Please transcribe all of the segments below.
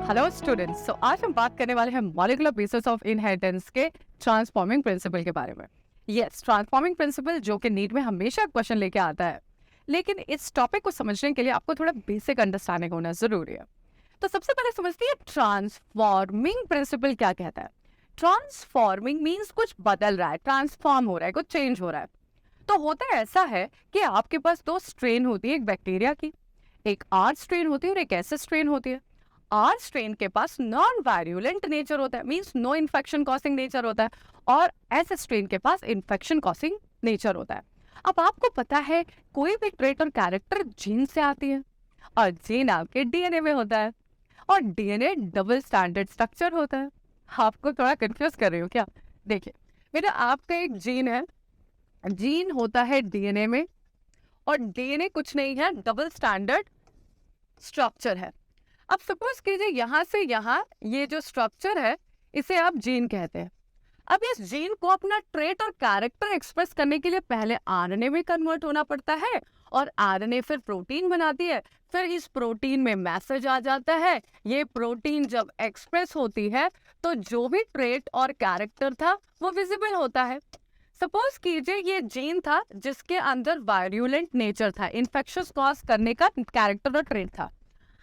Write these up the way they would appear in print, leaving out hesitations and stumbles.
Hello students, सो आज हम बात करने वाले हैं मॉलिक्यूलर बेसिस ऑफ इनहेरिटेंस के ट्रांसफॉर्मिंग प्रिंसिपल के बारे में। यस, ट्रांसफॉर्मिंग प्रिंसिपल जो कि नीट में हमेशा क्वेश्चन लेके आता है, लेकिन इस टॉपिक को समझने के लिए आपको थोड़ा बेसिक अंडरस्टैंडिंग होना जरूरी है। तो सबसे पहले समझते हैं ट्रांसफॉर्मिंग प्रिंसिपल क्या कहता है। ट्रांसफॉर्मिंग मीन्स कुछ बदल रहा है, ट्रांसफॉर्म हो रहा है, कुछ चेंज हो रहा है। तो होता है ऐसा है कि आपके पास दो स्ट्रेन होती है, एक बैक्टीरिया की, एक आर स्ट्रेन होती है और एक एसिड स्ट्रेन होती है। आर स्ट्रेन के पास नॉन वायरुलेंट नेचर होता है, means no infection causing nature होता है, और एसिड स्ट्रेन के पास इन्फेक्शन कॉसिंग नेचर होता है। अब आपको पता है कोई भी ट्रेट और कैरेक्टर जीन से आती है, और जीन आपके डीएनए में होता है, और डीएनए डबल स्टैंडर्ड स्ट्रक्चर होता है। आपको थोड़ा कंफ्यूज कर रही हो क्या? देखिए बेटा, आपका एक जीन है, जीन होता है डीएनए में, और डीएनए कुछ नहीं है, डबल स्टैंडर्ड स्ट्रक्चर है। अब सपोज कीजिए यहाँ से यहाँ ये जो स्ट्रक्चर है इसे आप जीन कहते हैं। अब इस जीन को अपना ट्रेट और कैरेक्टर एक्सप्रेस करने के लिए पहले आरएनए में कन्वर्ट होना पड़ता है, और आरएनए फिर प्रोटीन बनाती है, फिर इस प्रोटीन में मैसेज आ जाता है। ये प्रोटीन जब एक्सप्रेस होती है तो जो भी ट्रेट और कैरेक्टर था वो विजिबल होता है। सपोज कीजिए ये जीन था जिसके अंदर वायरुलेंट नेचर था, इन्फेक्शस कॉज करने का कैरेक्टर और ट्रेट था।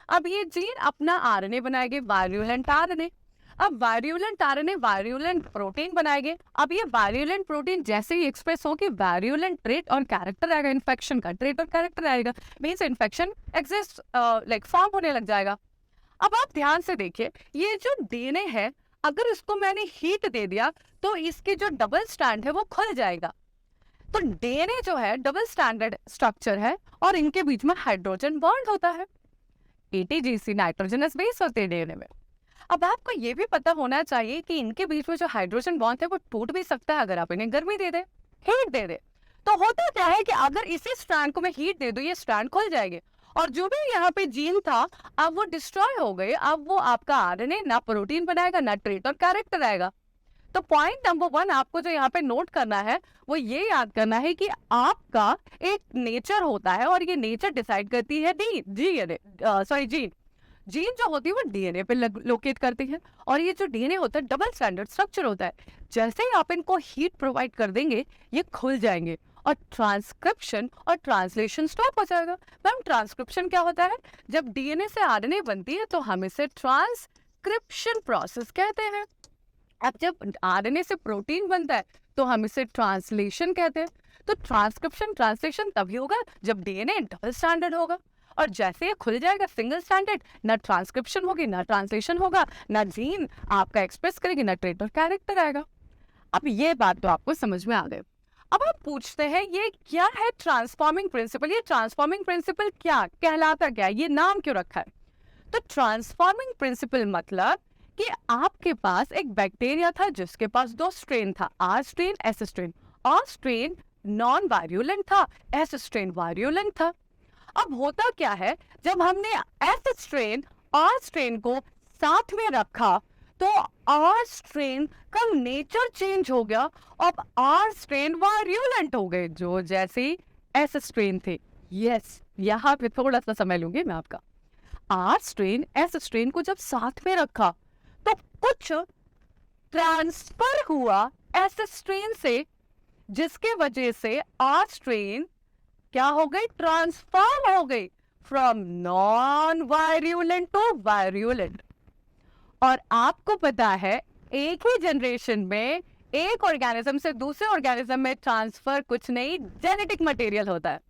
अब ये जीन अपना आरएनए बनाएंगे, वायरुलेंट आरएनए। अब वायरुलेंट आरएनए वायरुलेंट प्रोटीन बनाएंगे। अब ये वायरुलेंट प्रोटीन जैसे ही एक्सप्रेस हो कि वायरुलेंट ट्रेट और कैरेक्टर आएगा, इन्फेक्शन का ट्रेट और कैरेक्टर आएगा, means infection exist like form होने लग जाएगा। अब आप ध्यान से देखिए, ये जो डीएनए है, अगर इसको मैंने हीट दे दिया तो इसके जो डबल स्टैंड है वो खुल जाएगा। तो डीएनए जो है डबल स्टैंडर्ड स्ट्रक्चर है, और इनके बीच में हाइड्रोजन बॉन्ड होता है। एटीजीसी नाइट्रोजनस बेस होते हैं डीएनए में। अब आपको ये भी पता होना चाहिए कि इनके बीच में जो हाइड्रोजन बॉन्ड है वो टूट भी सकता है अगर आप इन्हें गर्मी दे दे, हीट दे दे। तो होता क्या है कि अगर इसी स्ट्रैंड को मैं हीट दे दूं, ये स्ट्रैंड खुल जाएंगे, और जो भी यहाँ पे जीन था अब वो डिस्ट्रॉय हो गए। अब वो आपका आरएनए ना प्रोटीन बनाएगा, ना ट्रेट और कैरेक्टर आएगा। तो पॉइंट नंबर 1 आपको जो यहाँ पे नोट करना है वो ये याद करना है कि आपका एक नेचर होता है, और ये नेचर डिसाइड करती है जीन। जीन जो होती है वो डीएनए पे लोकेट करती है, और ये जो डीएनए होता है डबल स्टैंडर्ड स्ट्रक्चर होता है। जैसे ही आप इनको हीट प्रोवाइड कर देंगे ये खुल जाएंगे, और ट्रांसक्रिप्शन और ट्रांसलेशन स्टॉप हो जाएगा। मैम, ट्रांसक्रिप्शन क्या होता है? जब डीएनए से आरएनए बनती है तो हम इसे ट्रांसक्रिप्शन प्रोसेस कहते हैं। अब जब आरएनए से प्रोटीन बनता है तो हम इसे ट्रांसलेशन कहते हैं। तो ट्रांसक्रिप्शन ट्रांसलेशन तभी होगा जब डीएनए डबल स्टैंडर्ड होगा, और जैसे ये खुल जाएगा सिंगल स्टैंडर्ड, ना ट्रांसक्रिप्शन होगी, ना ट्रांसलेशन होगा, ना जीन आपका एक्सप्रेस करेगी, ना ट्रेट और कैरेक्टर आएगा। अब ये बात तो आपको समझ में आ गई। अब आप पूछते हैं ये क्या है ट्रांसफॉर्मिंग प्रिंसिपल? ये ट्रांसफॉर्मिंग प्रिंसिपल क्या कहलाता, क्या ये नाम क्यों रखा है? तो ट्रांसफॉर्मिंग प्रिंसिपल मतलब कि आपके पास एक बैक्टीरिया था जिसके पास दो स्ट्रेन था, R strain, S strain. R strain non virulent था, एस स्ट्रेन वायरुलेंट था। अब होता क्या है, जब हमने एस स्ट्रेन आर स्ट्रेन को साथ में रखा तो आर स्ट्रेन का नेचर चेंज हो गया। अब आर स्ट्रेन वायरुलेंट हो गए जो जैसे एस स्ट्रेन थे। यस, यहाँ पे थोड़ा सा समय लूंगी मैं आपका। आर स्ट्रेन एस स्ट्रेन को जब साथ में रखा तो कुछ ट्रांसफर हुआ एस स्ट्रेन से, जिसके वजह से आर स्ट्रेन क्या हो गई? ट्रांसफॉर्म हो गई from non virulent to virulent. और आपको पता है एक ही जनरेशन में एक ऑर्गेनिज्म से दूसरे ऑर्गेनिज्म में ट्रांसफर कुछ नहीं, जेनेटिक मटेरियल होता है।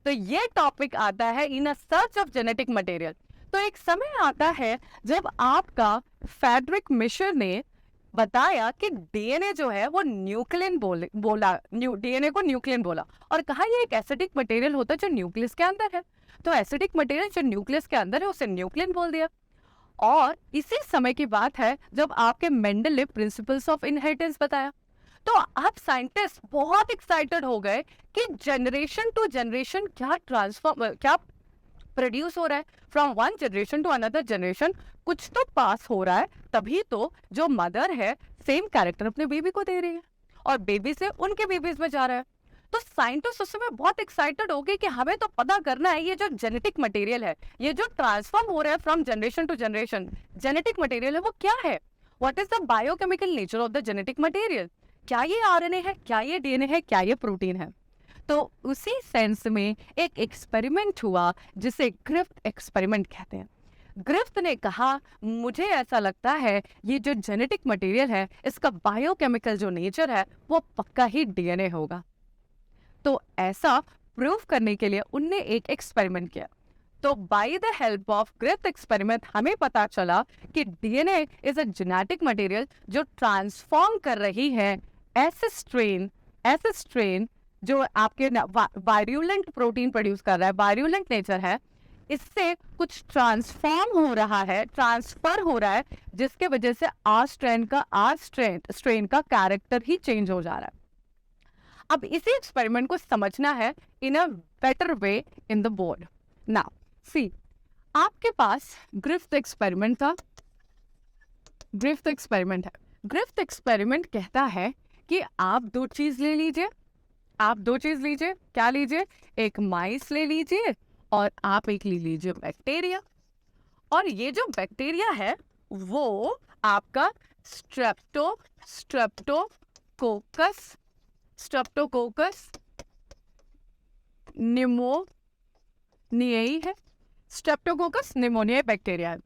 तो ये टॉपिक आता है in a search of genetic material. तो एक समय आता है जब आपका फ्रेडरिक मिशर ने बताया कि डीएनए जो है वो न्यूक्लियन डीएनए को न्यूक्लियन बोला, और कहा ये एक एसिडिक मटेरियल होता है जो न्यूक्लियस के अंदर है। तो एसिडिक मटेरियल जो न्यूक्लियस के अंदर है उसे न्यूक्लियन बोल दिया। और इसी समय की बात है जब आपके मेंडल ने प्रिंसिपल्स ऑफ इनहेरिटेंस बताया। तो आप साइंटिस्ट बहुत एक्साइटेड हो गए कि जनरेशन टू जनरेशन क्या प्रोड्यूस हो रहा है, from one generation to another generation कुछ तो पास हो रहा है, तभी तो जो मदर है सेम कैरेक्टर अपने बेबी को दे रही है, और बेबी से उनके बेबीज में जा रहा है। तो साइंटिस्ट उस समय बहुत एक्साइटेड हो गए कि हमें तो पता करना है ये जो जेनेटिक मटेरियल है, ये जो ट्रांसफॉर्म हो रहा है from generation to generation, genetic material है वो क्या है, what is the biochemical nature of the genetic material, क्या ये आरएनए है, क्या ये डीएनए है, क्या ये प्रोटीन है। तो उसी सेंस में एक एक्सपेरिमेंट हुआ जिसे ग्रिफ्थ एक्सपेरिमेंट कहते हैं। ग्रिफ्थ ने कहा मुझे ऐसा लगता है ये जो जेनेटिक मटेरियल है इसका बायोकेमिकल जो नेचर है वो पक्का ही डीएनए होगा। तो ऐसा प्रूव करने के लिए उनने एक एक्सपेरिमेंट किया। तो by the help of Griffith experiment हमें पता चला कि DNA is a genetic material जो ट्रांसफॉर्म कर रही है ऐसे स्ट्रेन जो आपके वायरुलेंट प्रोटीन प्रोड्यूस कर रहा है, वायरुलेंट नेचर है, इससे कुछ ट्रांसफॉर्म हो रहा है, ट्रांसफर हो रहा है, जिसके वजह से आर स्ट्रेन का कैरेक्टर ही चेंज हो जा रहा है। अब इसी एक्सपेरिमेंट को समझना है in a better way in the board. Now see, आपके पास ग्रिफ्थ एक्सपेरिमेंट था, ग्रिफ्थ एक्सपेरिमेंट है। ग्रिफ्थ एक्सपेरिमेंट कहता है कि आप दो चीज ले लीजिए, क्या लीजिए, एक माइस ले लीजिए और आप एक ले लीजिए बैक्टीरिया, और ये जो बैक्टीरिया है वो आपका स्ट्रेप्टोकोकस निमोनियाई है, स्ट्रेप्टोकोकस निमोनियाई बैक्टीरिया है।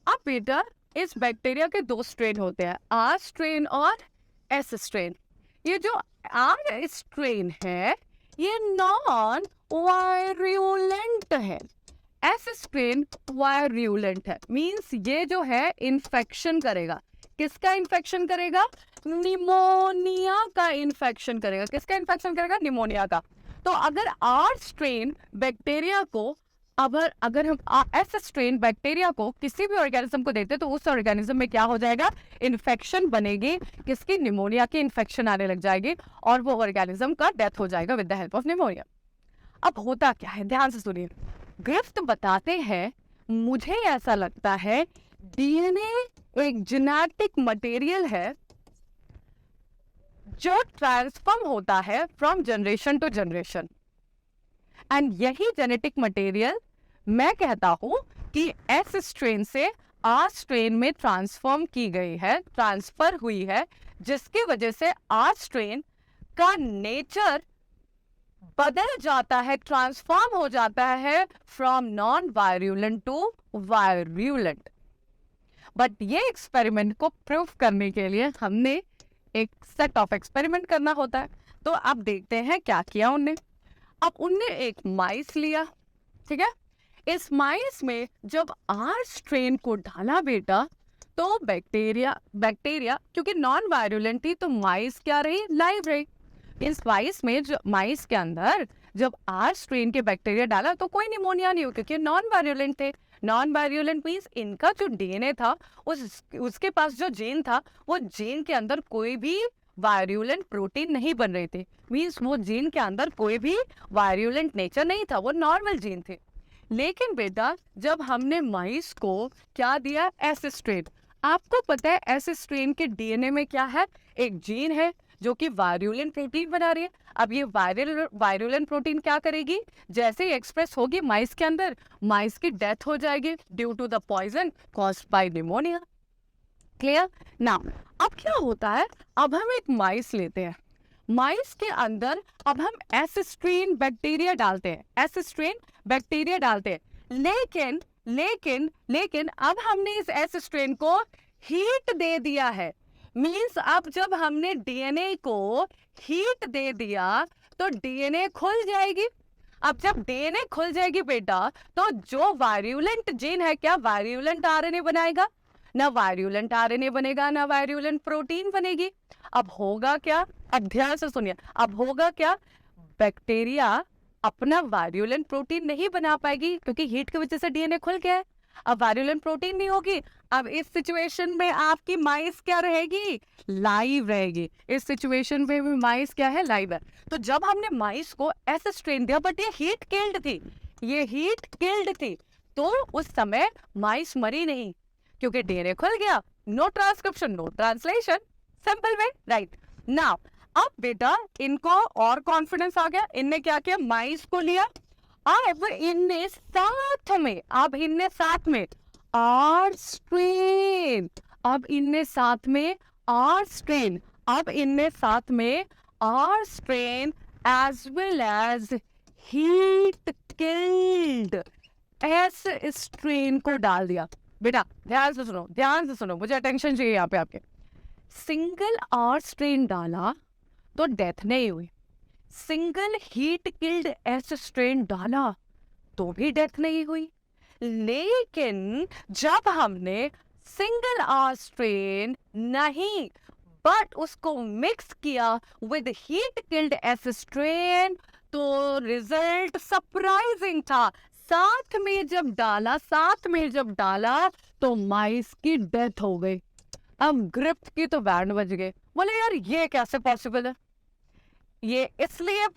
अब बेटा इस बैक्टीरिया के दो स्ट्रेन होते हैं, आर स्ट्रेन और एस स्ट्रेन। ये जो आर स्ट्रेन है ये नॉन वायरुलेंट है, एस स्ट्रेन वायरुलेंट है, मींस ये जो है इन्फेक्शन करेगा। किसका इन्फेक्शन करेगा? निमोनिया का इन्फेक्शन करेगा। किसका इन्फेक्शन करेगा? निमोनिया का। तो अगर आर स्ट्रेन बैक्टीरिया को अगर हम एस स्ट्रेन बैक्टीरिया को किसी भी ऑर्गेनिज्म को देते तो उस ऑर्गेनिज्म में क्या हो जाएगा? इन्फेक्शन बनेगी, किसकी? निमोनिया की इन्फेक्शन आने लग जाएगी और वो ऑर्गेनिज्म का डेथ हो जाएगा with the help of pneumonia. अब होता क्या है, ध्यान से सुनिए। ग्रिफ्थ बताते हैं मुझे ऐसा लगता है डीएनए एक जेनेटिक मटेरियल है जो ट्रांसफॉर्म होता है from generation to generation, and यही जेनेटिक मटेरियल मैं कहता हूं कि एस स्ट्रेन से आर स्ट्रेन में ट्रांसफॉर्म की गई है, ट्रांसफर हुई है, जिसकी वजह से आर स्ट्रेन का नेचर बदल जाता है, ट्रांसफॉर्म हो जाता है from non virulent to virulent. But ये एक्सपेरिमेंट को प्रूव करने के लिए हमने एक सेट ऑफ एक्सपेरिमेंट करना होता है। तो अब देखते हैं क्या किया उनने। अब उनने एक माइस लिया, ठीक है। इस माइस में जब आर स्ट्रेन को डाला बेटा तो बैक्टीरिया क्योंकि नॉन वायरुलेंट थी तो माइस क्या रही? लाइव रही। इस माइस के अंदर जब आर स्ट्रेन के बैक्टीरिया डाला तो कोई निमोनिया नहीं हुआ क्योंकि नॉन वायरुलेंट थे। नॉन वायरुलेंट मीन्स इनका जो डीएनए था उसके पास जो जीन था वो जीन के अंदर कोई भी वायरुलेंट प्रोटीन नहीं बन रहे थे, मीन्स वो जीन के अंदर कोई भी वायरुलेंट नेचर नहीं था, वो नॉर्मल जीन थे। लेकिन बेटा जब हमने माइस को क्या दिया? S strain. आपको पता है एस स्ट्रेन के डीएनए में क्या है? एक जीन है जो कि वायरुलेंट प्रोटीन बना रही है। अब ये वायरुलेंट प्रोटीन क्या करेगी? जैसे ही एक्सप्रेस होगी माइस के अंदर, माइस की डेथ हो जाएगी due to the poison caused by pneumonia. Clear? Now अब क्या होता है, अब हम एक माइस लेते हैं, माइस के अंदर अब हम एस स्ट्रेन बैक्टीरिया डालते हैं, एस स्ट्रेन बैक्टीरिया डालते हैं। लेकिन अब हमने इस एस स्ट्रेन को हीट दे दिया है, मीन्स अब जब हमने डीएनए को हीट दे दिया तो डीएनए खुल जाएगी। अब जब डीएनए खुल जाएगी बेटा तो जो वायरुलेंट जीन है क्या वायरुलेंट आरएनए बनाएगा? ना वायरुलेंट आरएनए बनेगा, ना वायरुलेंट प्रोटीन बनेगी। अब होगा क्या? अब ध्यान से सुनिए, अब होगा क्या? बैक्टीरिया अपना वायरुलेंट प्रोटीन नहीं बना पाएगी क्योंकि हीट की वजह से डीएनए खुल गया है। अब वायरुलेंट प्रोटीन नहीं होगी। अब इस सिचुएशन में आपकी माइस क्या रहेगी? लाइव रहेगी। इस सिचुएशन में भी माइस क्या है? लाइव है। तो जब हमने माइस को ऐसे स्ट्रेन दिया बट ये हीट किल्ड थी, तो उस समय माइस मरी नहीं क्योंकि डीएनए खुल गया। No transcription, no translation, simple way, right. Now अब बेटा इनको और कॉन्फिडेंस आ गया, इनने क्या किया, माइस को लिया, अब इनने साथ में आर स्ट्रेन, अब इनने साथ में R strain, as well as heat killed S strain को डाल दिया। बेटा ध्यान से सुनो, मुझे अटेंशन चाहिए यहाँ पे आपके। सिंगल आर स्ट्रेन डाला तो डेथ नहीं हुई, single heat killed S strain डाला तो भी डेथ नहीं हुई। लेकिन जब हमने सिंगल आर स्ट्रेन नहीं बट उसको मिक्स किया with heat killed S strain तो रिजल्ट सरप्राइजिंग था। साथ में जब डाला तो माइस की डेथ हो गई। अब ग्रिफ्ट की तो बैंड बज गए, बोले यार ये कैसे पॉसिबल है? ये इसलिए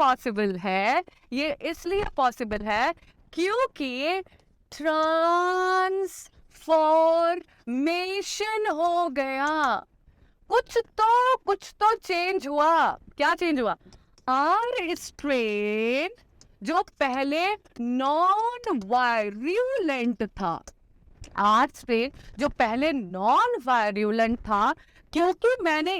पॉसिबल है क्योंकि ट्रांसफॉर्मेशन हो गया। कुछ तो चेंज हुआ। क्या चेंज हुआ? आर स्ट्रेन जो पहले नॉन वायरुलेंट था, क्योंकि मैंने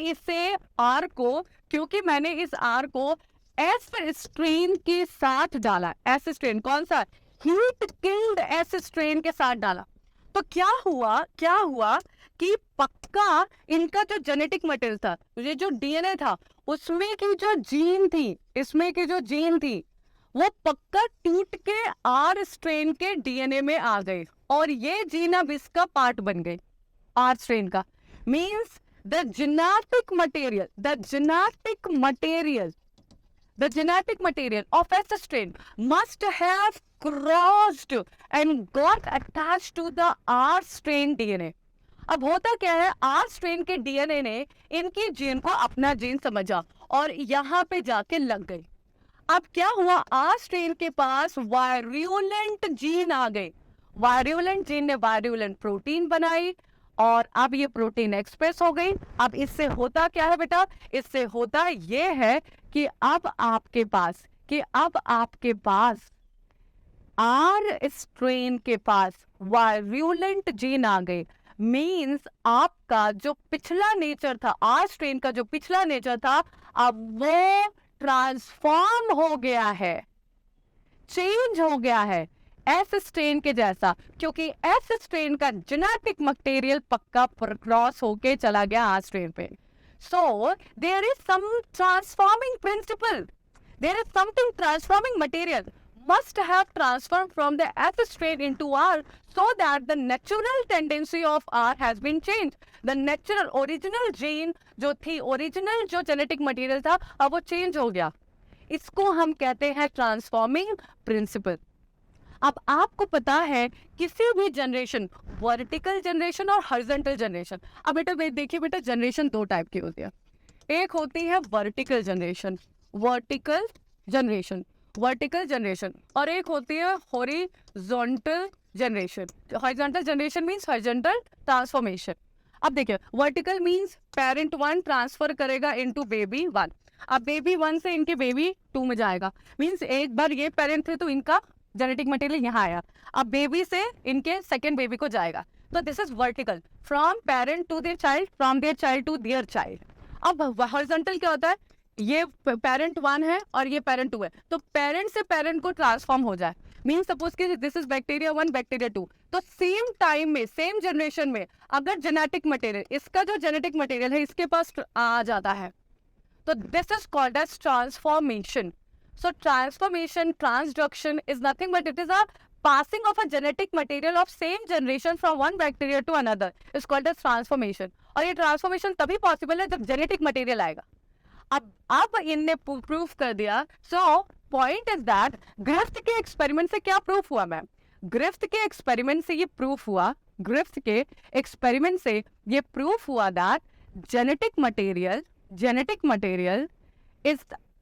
इस आर को एस स्ट्रेन के साथ डाला, एस स्ट्रेन कौन सा? हीट किल्ड एस स्ट्रेन के साथ डाला, तो क्या हुआ कि पक्का इनका जो जेनेटिक मटेरियल था, ये जो डीएनए था, उसमें की जो जीन थी वो पक्का टूट के आर स्ट्रेन के डीएनए में आ गए और ये जीन अब इसका पार्ट बन गए आर स्ट्रेन का। Means the genetic material of S strain must have crossed and got attached to the R strain DNA. अब होता क्या है, आर स्ट्रेन के डीएनए ने इनकी जीन को अपना जीन समझा और यहाँ पे जाके लग गई। अब क्या हुआ, आर स्ट्रेन के पास वायरुलेंट जीन आ गए, वायरुलेंट जीन ने वायरुलेंट प्रोटीन बनाई और अब ये प्रोटीन एक्सप्रेस हो गई। अब इससे होता क्या है बेटा? इससे होता ये है कि अब आपके पास आर स्ट्रेन के पास वायरुलेंट जीन आ गए। मींस आपका जो पिछला नेचर था, आर स्ट्रेन का जो पिछला नेचर था, अब वो ट्रांसफॉर्म हो गया है, चेंज हो गया है एस स्ट्रेन के जैसा, क्योंकि एस स्ट्रेन का जेनेटिक मटेरियल पक्का क्रॉस होके चला गया आर स्ट्रेन पे। So there is some transforming principle, there is something transforming material must have transformed from the S strain into R so that the natural tendency of R has been changed. The natural original gene जो थी, original जो genetic material था, अब वो change हो गया। इसको हम कहते हैं ट्रांसफॉर्मिंग प्रिंसिपल। अब आपको पता है किसी भी जनरेशन, वर्टिकल जनरेशन और हॉरिजॉन्टल जनरेशन। अब बेटा देखिए बेटा, जनरेशन दो टाइप की होती है। एक होती है वर्टिकल जनरेशन और एक होती है horizontal generation. Horizontal generation means horizontal transformation. अब देखिए, वर्टिकल मींस पेरेंट 1 ट्रांसफर करेगा इनटू बेबी 1। अब बेबी 1 से इनके बेबी 2 में जाएगा, मींस एक बार ये पेरेंट थे तो इनका जेनेटिक मटेरियल यहाँ आया, अब बेबी से इनके सेकेंड बेबी को जाएगा। तो this is vertical, from parent to their child, from their child to their child. अब हॉरिजॉन्टल क्या होता है, ये पेरेंट 1 है और ये पेरेंट 2 है, तो पेरेंट से पेरेंट को ट्रांसफॉर्म हो जाए। मीन सपोज कि दिस इज बैक्टीरिया 1 बैक्टीरिया 2, तो सेम टाइम में सेम जनरेशन में अगर जेनेटिक मटेरियल, इसका जो जेनेटिक मटेरियल है इसके पास आ जाता है, तो this is called as transformation. So transformation, transduction is nothing but it is a passing of a genetic material of same generation from one bacteria to another. It's called as transformation. और ये transformation तभी possible है जब genetic material आएगा। अब इनने proof कर दिया। So point is that Griffith के एक्सपेरिमेंट से क्या प्रूफ हुआ मैम? ग्रिफ्थ के एक्सपेरिमेंट से ये प्रूफ हुआ that genetic material is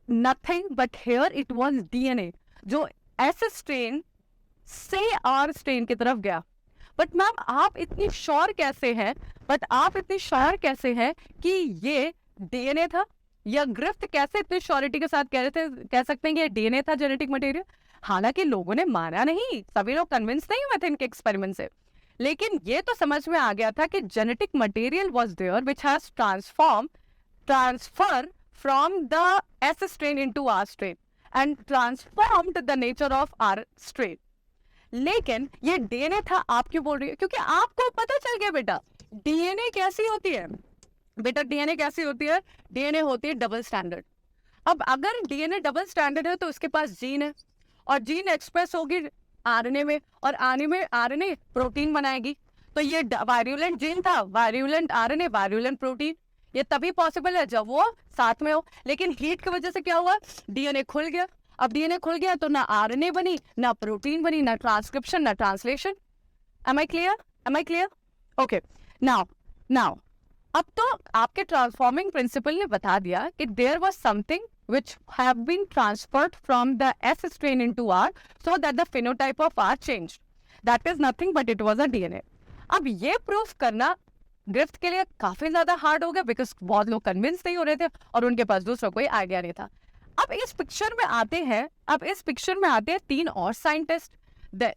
nothing but here it was DNA जो S strain से R strain की तरफ गया। बट मैम आप इतनी श्योर कैसे हैं कि ये DNA था? या ग्रिफ्थ कैसे इतनी श्योरिटी के साथ कह सकते हैं कि डीएनए था जेनेटिक मटेरियल? हालांकि लोगों ने माना नहीं, सभी लोग कन्विंस नहीं हुए थे इनके एक्सपेरिमेंट से, लेकिन ये तो समझ में आ गया था कि genetic material was there which has transfer from the S strain into R strain and transformed the nature of R strain. लेकिन ये डीएनए था, आप क्यों बोल रही है? क्योंकि आपको पता चल गया बेटा डीएनए कैसी होती है। बेटा डीएनए कैसी होती है? डीएनए होती है डबल स्टैंडर्ड। अब अगर डीएनए डबल स्टैंडर्ड है तो उसके पास जीन है, और जीन एक्सप्रेस होगी आरएनए में, और आरएनए प्रोटीन बनाएगी। तो ये वायरुलेंट जीन था, वायरुलेंट आरएनए, वायरुलेंट प्रोटीन। ये तभी पॉसिबल है जब वो साथ में हो। लेकिन हीट की वजह से क्या हुआ? डीएनए खुल गया। अब डीएनए खुल गया तो ना आरएनए बनी, ना प्रोटीन बनी, ना ट्रांसक्रिप्शन, ना translation. Am I clear? Okay, now अब तो आपके ट्रांसफॉर्मिंग प्रिंसिपल ने बता दिया कि there was something which have been transferred from the S strain into R so that the phenotype of R changed. That is nothing but it was a DNA. अब ये proof करना Griffith के लिए काफी ज्यादा हार्ड हो गया, because बहुत लोग कन्विंस नहीं हो रहे थे और उनके पास दूसरा कोई आइडिया नहीं था। अब इस पिक्चर में आते हैं तीन और साइंटिस्ट।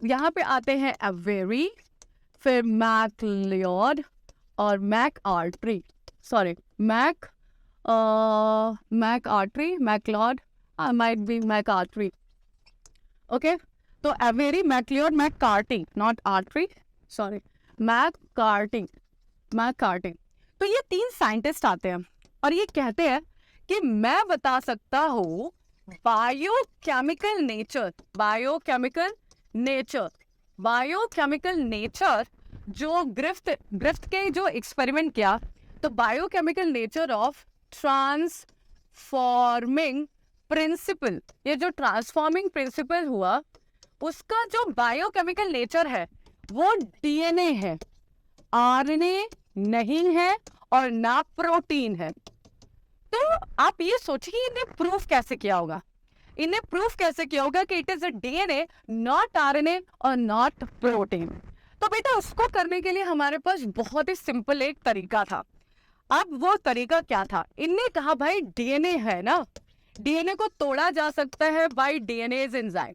यहाँ पे आते हैं अवेरी, फिर मैकलियोड और McArtery, MacLeod, might be McCarthy. Okay, तो Avery, MacLeod, McCarty, not artery, sorry, McCarty. तो ये तीन साइंटिस्ट आते हैं और ये कहते हैं कि मैं बता सकता हूँ बायोकेमिकल नेचर जो ग्रिफ्थ के जो एक्सपेरिमेंट किया, तो biochemical nature of transforming principle, ये जो ट्रांसफॉर्मिंग प्रिंसिपल हुआ उसका जो बायोकेमिकल नेचर है वो डीएनए है, आरएनए नहीं है और ना प्रोटीन है। तो आप ये सोचिए इन्हें प्रूफ कैसे किया होगा कि it is a DNA, not RNA और नॉट प्रोटीन। तो बेटा उसको करने के लिए हमारे पास बहुत ही सिंपल एक तरीका था। अब वो तरीका क्या था? इनने कहा भाई डीएनए है ना, डीएनए को तोड़ा जा सकता है बाय डीएनएज एंजाइम,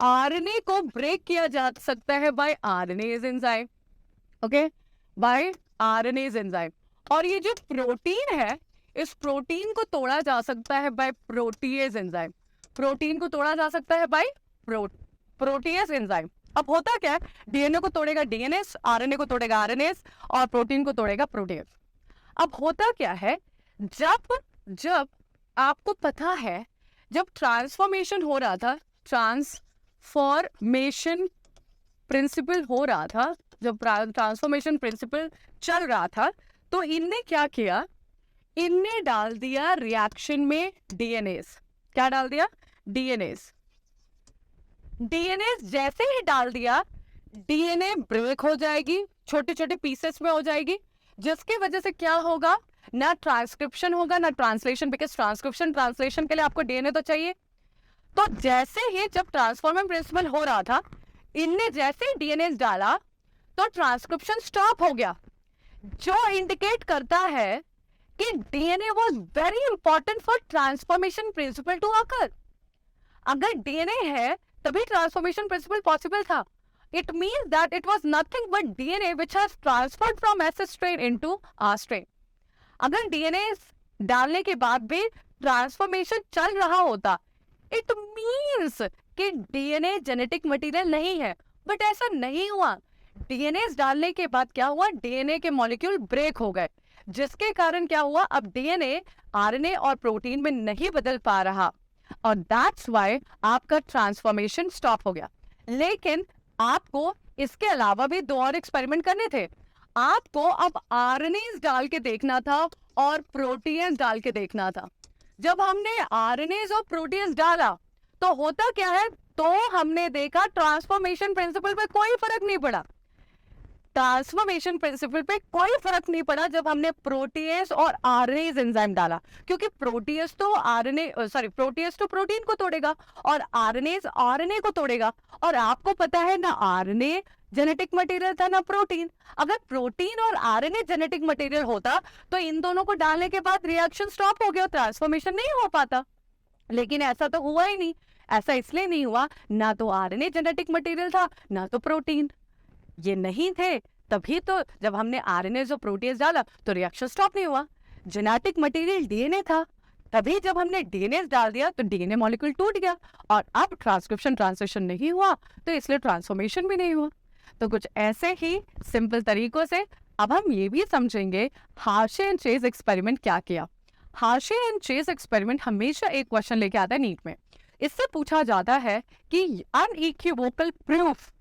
आरएनए को ब्रेक किया जा सकता है by RNase enzyme, okay, by RNase enzyme. और ये जो प्रोटीन है, इस प्रोटीन को तोड़ा जा सकता है बाय प्रोटीएज एंजाइम, प्रोटीन को तोड़ा जा सकता है बाय प्रोटीएज एंजाइम। अब होता क्या है? डीएनए को तोड़ेगा डीएनएस, आरएनए को तोड़ेगा आरएनएस और प्रोटीन को तोड़ेगा प्रोटीएज। अब होता क्या है, जब आपको पता है जब ट्रांसफॉर्मेशन हो रहा था, ट्रांसफॉर्मेशन प्रिंसिपल हो रहा था, जब ट्रांसफॉर्मेशन प्रिंसिपल चल रहा था, तो इनने क्या किया? इनने डाल दिया रिएक्शन में डीएनएस। क्या डाल दिया? डीएनएस जैसे ही डाल दिया, डीएनए ब्रेक हो जाएगी, छोटे छोटे पीसेस में हो जाएगी, जिसकी वजह से क्या होगा? ना ट्रांसक्रिप्शन होगा ना ट्रांसलेशन, बिकॉज ट्रांसलेशन के लिए आपको डीएनए तो चाहिए। तो जैसे ही जब ट्रांसफॉर्मिंग प्रिंसिपल हो रहा था, इनने जैसे ही डीएनए डाला तो ट्रांसक्रिप्शन स्टॉप हो गया, जो इंडिकेट करता है कि DNA was very important for transformation principle to occur. अगर डीएनए है तभी ट्रांसफॉर्मेशन प्रिंसिपल पॉसिबल था। It means that it was nothing but DNA which has transferred from S strain into R strain. अगर DNA डालने के बाद भी transformation चल रहा होता, इट मीन्स कि डीएनए जेनेटिक मटेरियल नहीं है, बट ऐसा नहीं हुआ। डीएनए डालने के बाद क्या हुआ? डीएनए के मॉलिक्यूल ब्रेक हो गए, जिसके कारण क्या हुआ? अब डीएनए आरएनए और प्रोटीन में नहीं बदल पा रहा, और दैट्स व्हाई आपका ट्रांसफॉर्मेशन स्टॉप हो गया। लेकिन आपको इसके अलावा भी दो और एक्सपेरिमेंट करने थे। आपको अब आरएनएस डाल के देखना था और प्रोटीन्स डाल के देखना था। जब हमने आरएनएस और प्रोटीन्स डाला तो होता क्या है? तो हमने देखा ट्रांसफॉर्मेशन प्रिंसिपल पे कोई फर्क नहीं पड़ा। जब हमने प्रोटीएस और आरएनएस एंजाइम डाला, क्योंकि प्रोटीएस तो प्रोटीन को तोड़ेगा और आरएनएस आरएनए को तोड़ेगा, और आपको पता है ना आरएनए जेनेटिक मटेरियल था ना प्रोटीन। अगर प्रोटीन और आरएनए जेनेटिक मटेरियल होता तो इन दोनों को डालने के बाद रिएक्शन स्टॉप हो गया, ट्रांसफॉर्मेशन नहीं हो पाता। लेकिन ऐसा तो हुआ ही नहीं। ऐसा इसलिए नहीं हुआ, ना तो आरएनए जेनेटिक मटेरियल था ना तो प्रोटीन, ये नहीं थे। तभी तो जब हमने आरएनए और प्रोटीज डाला तो रिएक्शन स्टॉप नहीं हुआ। जेनेटिक मटेरियल डीएनए था, तभी जब हमने डीएनए डाल दिया तो डीएनए मॉलिक्यूल टूट गया और अब ट्रांसक्रिप्शन ट्रांसलेशन नहीं हुआ, तो इसलिए ट्रांसफॉर्मेशन भी नहीं हुआ। तो कुछ ऐसे ही सिंपल तरीकों से अब हम ये भी समझेंगे हार्शे एंड चेज एक्सपेरिमेंट क्या किया। हार्शे एंड चेज एक्सपेरिमेंट हमेशा एक क्वेश्चन लेके आता है नीट में। इससे पूछा जाता है कि unequivocal proof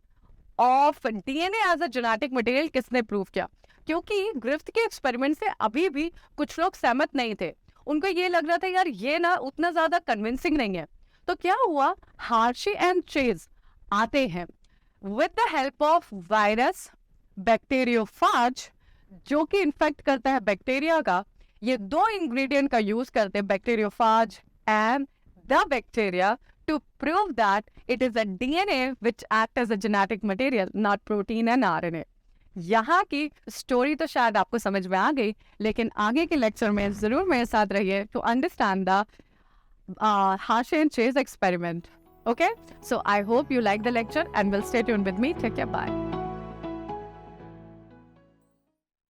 of DNA as a genetic material किसने प्रूव किया। क्योंकि ग्रिफ्थ के एक्सपेरिमेंट से अभी भी कुछ लोग सहमत नहीं थे, उनको ये लग रहा था यार ये ना उतना ज्यादा कन्विंसिंग नहीं है। तो क्या हुआ, हार्शे एंड चेज आते हैं with the help of virus bacteriophage, जो कि इन्फेक्ट करता है बैक्टीरिया का। ये दो इंग्रेडिएंट का यूज करते हैं, bacteriophage and the bacteria, to prove that it is a DNA which act as a genetic material, not protein and RNA. यहाँ की स्टोरी तो शायद आपको समझ में आ गई, लेकिन आगे के लेक्चर में जरूर मेरे साथ रहिए to understand the Harshe and Chase experiment. Okay, so I hope you like the lecture and will stay tuned with me. Take care, bye.